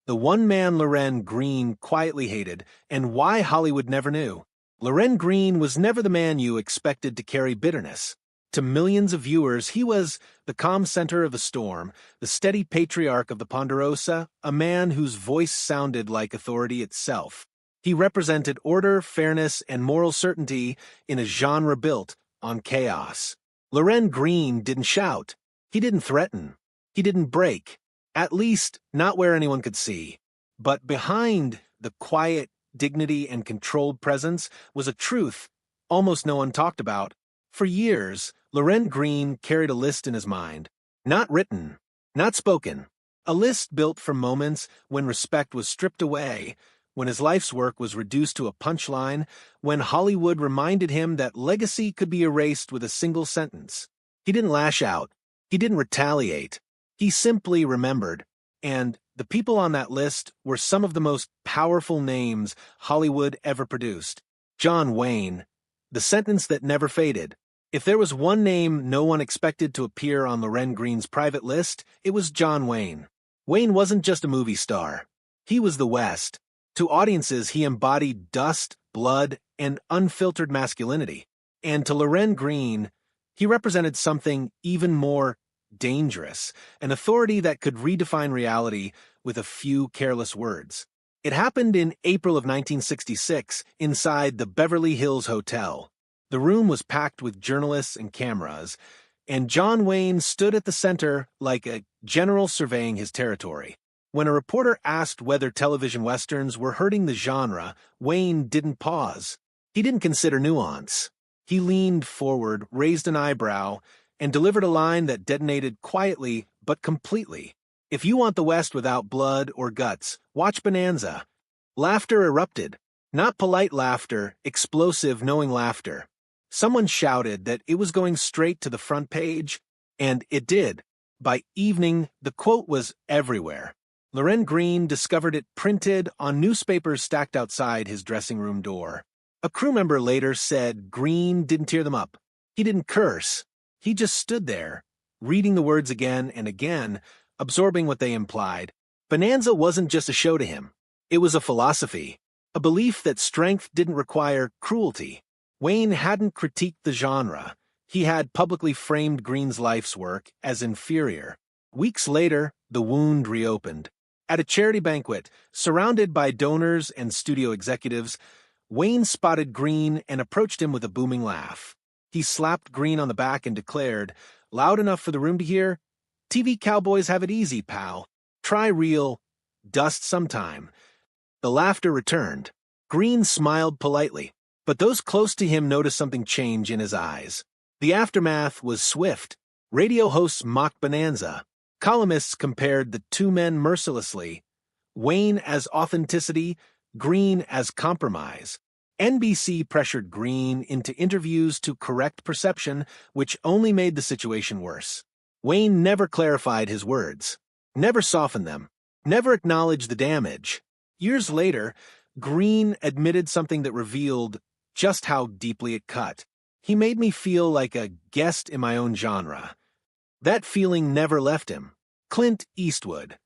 The one man Lorne Greene quietly hated, and why Hollywood never knew. Lorne Greene was never the man you expected to carry bitterness. To millions of viewers, he was the calm center of the storm, the steady patriarch of the Ponderosa, a man whose voice sounded like authority itself. He represented order, fairness, and moral certainty in a genre built on chaos. Lorne Greene didn't shout. He didn't threaten. He didn't break. At least, not where anyone could see. But behind the quiet dignity and controlled presence was a truth almost no one talked about. For years, Lorne Greene carried a list in his mind. Not written, not spoken. A list built for moments when respect was stripped away, when his life's work was reduced to a punchline, when Hollywood reminded him that legacy could be erased with a single sentence. He didn't lash out. He didn't retaliate. He simply remembered. And the people on that list were some of the most powerful names Hollywood ever produced. John Wayne, the sentence that never faded. If there was one name no one expected to appear on Lorne Greene's private list, it was John Wayne. Wayne wasn't just a movie star. He was the West. To audiences, he embodied dust, blood, and unfiltered masculinity. And to Lorne Greene, he represented something even more dangerous, an authority that could redefine reality with a few careless words. It happened in April of 1966 inside the Beverly Hills Hotel. The room was packed with journalists and cameras, and John Wayne stood at the center like a general surveying his territory. When a reporter asked whether television westerns were hurting the genre, Wayne didn't pause. He didn't consider nuance. He leaned forward, raised an eyebrow, and delivered a line that detonated quietly but completely. If you want the West without blood or guts, watch Bonanza. Laughter erupted. Not polite laughter, explosive, knowing laughter. Someone shouted that it was going straight to the front page, and it did. By evening, the quote was everywhere. Lorne Greene discovered it printed on newspapers stacked outside his dressing room door. A crew member later said Greene didn't tear them up. He didn't curse. He just stood there, reading the words again and again, absorbing what they implied. Bonanza wasn't just a show to him. It was a philosophy, a belief that strength didn't require cruelty. Wayne hadn't critiqued the genre. He had publicly framed Greene's life's work as inferior. Weeks later, the wound reopened. At a charity banquet, surrounded by donors and studio executives, Wayne spotted Greene and approached him with a booming laugh. He slapped Greene on the back and declared, loud enough for the room to hear, "TV cowboys have it easy, pal. Try real dust sometime." The laughter returned. Greene smiled politely, but those close to him noticed something change in his eyes. The aftermath was swift. Radio hosts mocked Bonanza. Columnists compared the two men mercilessly. Wayne as authenticity, Greene as compromise. NBC pressured Greene into interviews to correct perception, which only made the situation worse. Wayne never clarified his words, never softened them, never acknowledged the damage. Years later, Greene admitted something that revealed just how deeply it cut. He made me feel like a guest in my own genre. That feeling never left him. Clint Eastwood,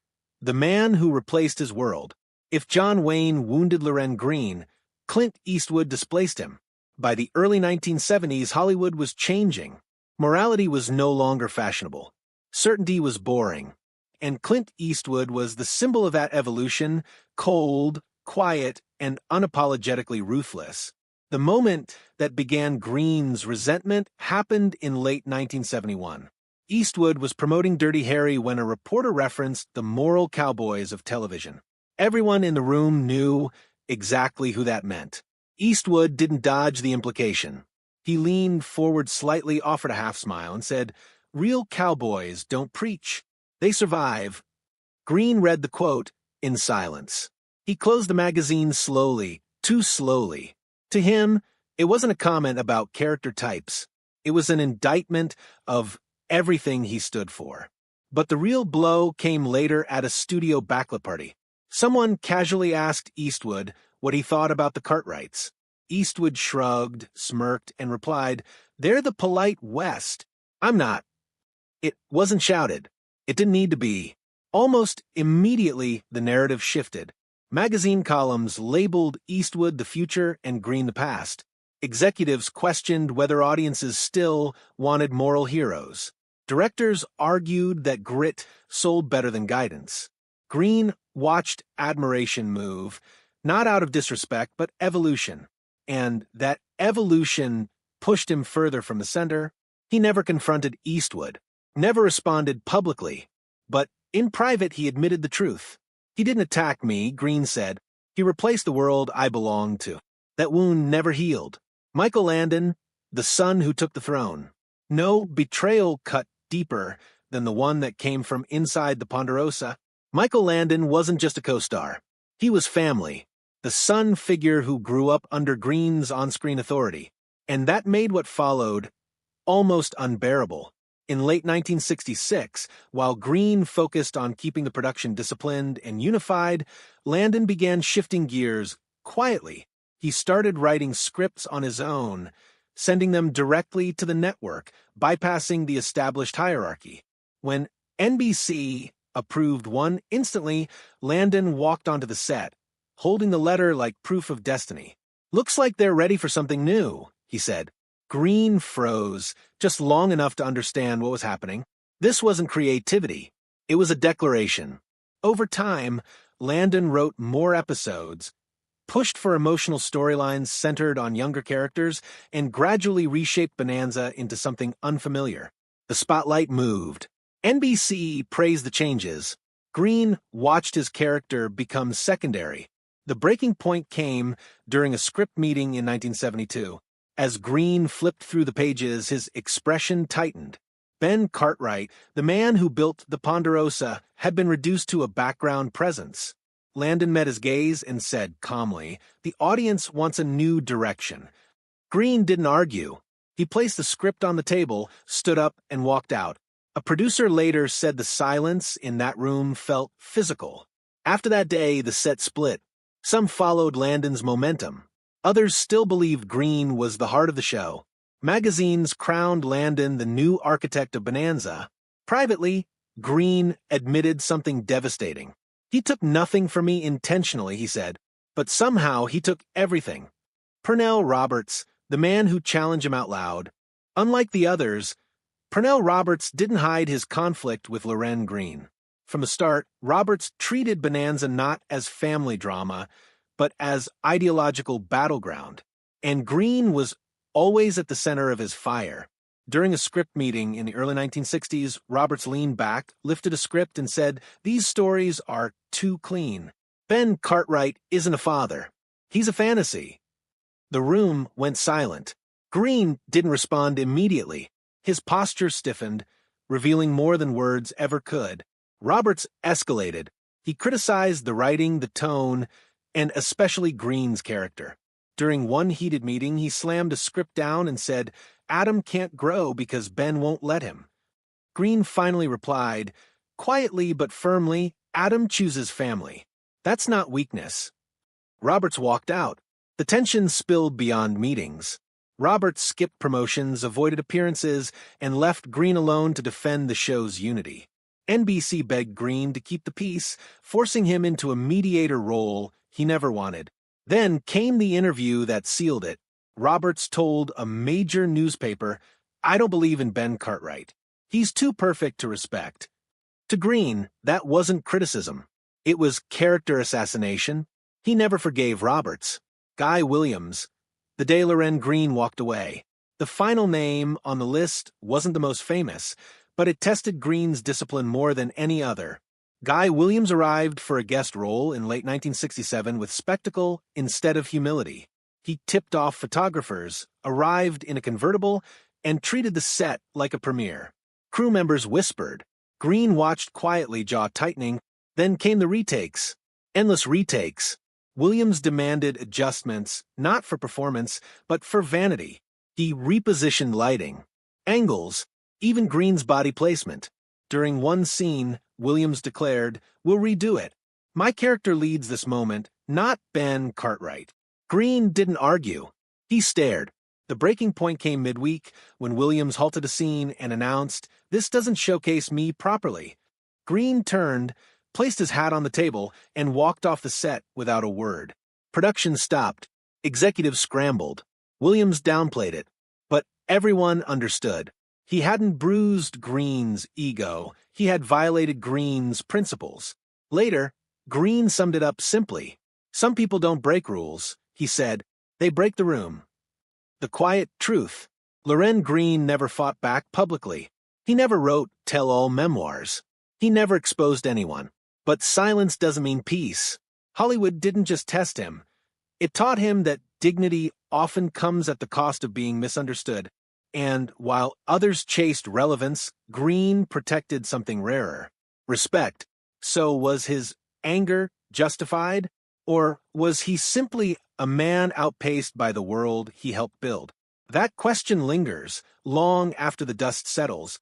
the man who replaced his world. If John Wayne wounded Lorne Greene, Clint Eastwood displaced him. By the early 1970s, Hollywood was changing. Morality was no longer fashionable. Certainty was boring. And Clint Eastwood was the symbol of that evolution, cold, quiet, and unapologetically ruthless. The moment that began Greene's resentment happened in late 1971. Eastwood was promoting Dirty Harry when a reporter referenced the moral cowboys of television. Everyone in the room knew exactly who that meant. Eastwood didn't dodge the implication. He leaned forward slightly, offered a half smile, and said, "Real cowboys don't preach. They survive." Greene read the quote in silence. He closed the magazine slowly, too slowly. To him, it wasn't a comment about character types. It was an indictment of everything he stood for. But the real blow came later at a studio bachelor party. Someone casually asked Eastwood what he thought about the Cartwrights. Eastwood shrugged, smirked, and replied, "They're the polite West. I'm not." It wasn't shouted. It didn't need to be. Almost immediately, the narrative shifted. Magazine columns labeled Eastwood the future and Greene the past. Executives questioned whether audiences still wanted moral heroes. Directors argued that grit sold better than guidance. Greene watched admiration move, not out of disrespect, but evolution. And that evolution pushed him further from the center. He never confronted Eastwood, never responded publicly, but in private he admitted the truth. He didn't attack me, Greene said. He replaced the world I belonged to. That wound never healed. Michael Landon, the son who took the throne. No betrayal cut deeper than the one that came from inside the Ponderosa. Michael Landon wasn't just a co-star. He was family, the son figure who grew up under Greene's on-screen authority. And that made what followed almost unbearable. In late 1966, while Greene focused on keeping the production disciplined and unified, Landon began shifting gears quietly. He started writing scripts on his own, sending them directly to the network, bypassing the established hierarchy. When NBC approved one, instantly, Landon walked onto the set, holding the letter like proof of destiny. "Looks like they're ready for something new," he said. Greene froze, just long enough to understand what was happening. This wasn't creativity. It was a declaration. Over time, Landon wrote more episodes, pushed for emotional storylines centered on younger characters, and gradually reshaped Bonanza into something unfamiliar. The spotlight moved. NBC praised the changes. Greene watched his character become secondary. The breaking point came during a script meeting in 1972. As Greene flipped through the pages, his expression tightened. Ben Cartwright, the man who built the Ponderosa, had been reduced to a background presence. Landon met his gaze and said calmly, "The audience wants a new direction." Greene didn't argue. He placed the script on the table, stood up, and walked out. A producer later said the silence in that room felt physical. After that day, the set split. Some followed Landon's momentum. Others still believed Greene was the heart of the show. Magazines crowned Landon the new architect of Bonanza. Privately, Greene admitted something devastating. "He took nothing from me intentionally," he said, "but somehow he took everything." Pernell Roberts, the man who challenged him out loud. Unlike the others, Pernell Roberts didn't hide his conflict with Lorne Greene. From the start, Roberts treated Bonanza not as family drama, but as ideological battleground. And Greene was always at the center of his fire. During a script meeting in the early 1960s, Roberts leaned back, lifted a script, and said, "These stories are too clean. Ben Cartwright isn't a father. He's a fantasy." The room went silent. Greene didn't respond immediately. His posture stiffened, revealing more than words ever could. Roberts escalated. He criticized the writing, the tone, and especially Greene's character. During one heated meeting, he slammed a script down and said, "Adam can't grow because Ben won't let him." Greene finally replied, quietly but firmly, "Adam chooses family. That's not weakness." Roberts walked out. The tension spilled beyond meetings. Roberts skipped promotions, avoided appearances, and left Greene alone to defend the show's unity. NBC begged Greene to keep the peace, forcing him into a mediator role he never wanted. Then came the interview that sealed it. Roberts told a major newspaper, "I don't believe in Ben Cartwright. He's too perfect to respect." To Greene, that wasn't criticism. It was character assassination. He never forgave Roberts. Guy Williams, the day Lorne Greene walked away. The final name on the list wasn't the most famous, but it tested Greene's discipline more than any other. Guy Williams arrived for a guest role in late 1967 with spectacle instead of humility. He tipped off photographers, arrived in a convertible, and treated the set like a premiere. Crew members whispered. Greene watched quietly, jaw tightening. Then came the retakes. Endless retakes. Williams demanded adjustments, not for performance, but for vanity. He repositioned lighting, angles, even Greene's body placement. During one scene, Williams declared, "We'll redo it. My character leads this moment, not Ben Cartwright." Greene didn't argue. He stared. The breaking point came midweek when Williams halted a scene and announced, "This doesn't showcase me properly." Greene turned, placed his hat on the table, and walked off the set without a word. Production stopped. Executives scrambled. Williams downplayed it. But everyone understood. He hadn't bruised Greene's ego. He had violated Greene's principles. Later, Greene summed it up simply. Some people don't break rules, he said. They break the room. The quiet truth. Lorne Greene never fought back publicly. He never wrote tell-all memoirs. He never exposed anyone. But silence doesn't mean peace. Hollywood didn't just test him. It taught him that dignity often comes at the cost of being misunderstood. And while others chased relevance, Greene protected something rarer. Respect. So was his anger justified? Or was he simply a man outpaced by the world he helped build? That question lingers long after the dust settles,